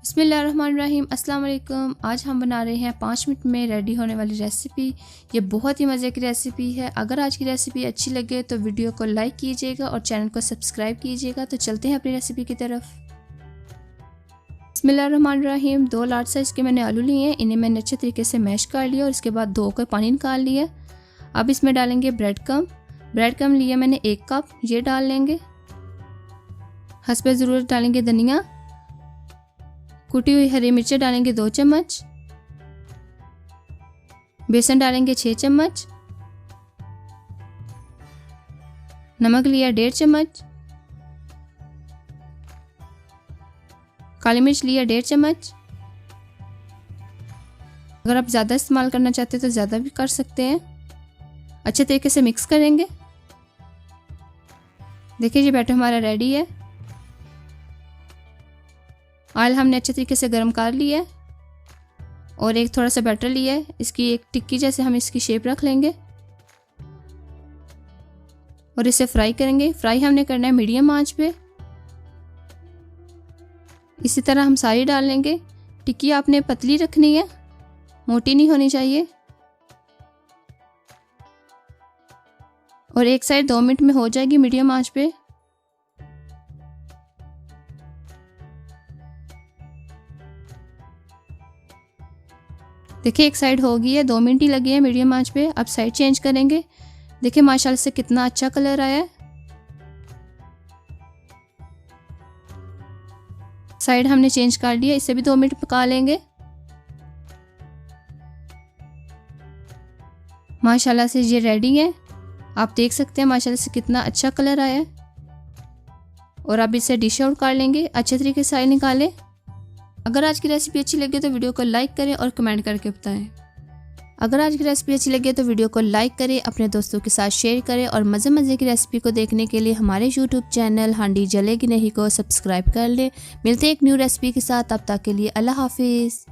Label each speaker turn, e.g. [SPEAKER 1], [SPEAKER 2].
[SPEAKER 1] बिस्मिल्लाहिर्रहमानिर्रहीम अस्सलाम वालेकुम। आज हम बना रहे हैं 5 मिनट में रेडी होने वाली रेसिपी। ये बहुत ही मज़े की रेसिपी है। अगर आज की रेसिपी अच्छी लगे तो वीडियो को लाइक कीजिएगा और चैनल को सब्सक्राइब कीजिएगा। तो चलते हैं अपनी रेसिपी की तरफ। बिस्मिल्लाहिर्रहमानिर्रहीम 2 लार्ज साइज़ के मैंने आलू लिए हैं। इन्हें मैंने अच्छे तरीके से मैश कर लिया और इसके बाद धो कर पानी निकाल लिया। अब इसमें डालेंगे ब्रेड कम लिया मैंने 1 कप, ये डाल लेंगे। हस्बे ज़रूरत डालेंगे धनिया, कुटी हुई हरी मिर्चें डालेंगे 2 चम्मच, बेसन डालेंगे 6 चम्मच, नमक लिया 1.5 चम्मच, काली मिर्च लिया 1.5 चम्मच। अगर आप ज़्यादा इस्तेमाल करना चाहते हैं तो ज़्यादा भी कर सकते हैं। अच्छे तरीके से मिक्स करेंगे। देखिए ये बैटर हमारा रेडी है। ऑयल हमने अच्छे तरीके से गर्म कर लिया है और एक थोड़ा सा बैटर लिया है। इसकी एक टिक्की जैसे हम इसकी शेप रख लेंगे और इसे फ्राई करेंगे। फ्राई हमने करना है मीडियम आंच पे। इसी तरह हम सारी डाल लेंगे। टिक्की आपने पतली रखनी है, मोटी नहीं होनी चाहिए। और एक साइड 2 मिनट में हो जाएगी मीडियम आंच पे। देखिए एक साइड हो गई है, 2 मिनट ही लगे हैं मीडियम आंच पे। अब साइड चेंज करेंगे। देखिए माशाल्लाह से कितना अच्छा कलर आया है। साइड हमने चेंज कर लिया, इसे भी 2 मिनट पका लेंगे। माशाल्लाह से ये रेडी है। आप देख सकते हैं माशाल्लाह से कितना अच्छा कलर आया है। और अब इसे डिश आउट कर लेंगे। अच्छे तरीके से साइड निकालें। अगर आज की रेसिपी अच्छी लगे तो वीडियो को लाइक करें और कमेंट करके बताएं। अगर आज की रेसिपी अच्छी लगे तो वीडियो को लाइक करें, अपने दोस्तों के साथ शेयर करें और मज़े की रेसिपी को देखने के लिए हमारे यूट्यूब चैनल हांडी जलेगी नहीं को सब्सक्राइब कर लें। मिलते हैं एक न्यू रेसिपी के साथ, तब तक के लिए अल्लाह हाफिज़।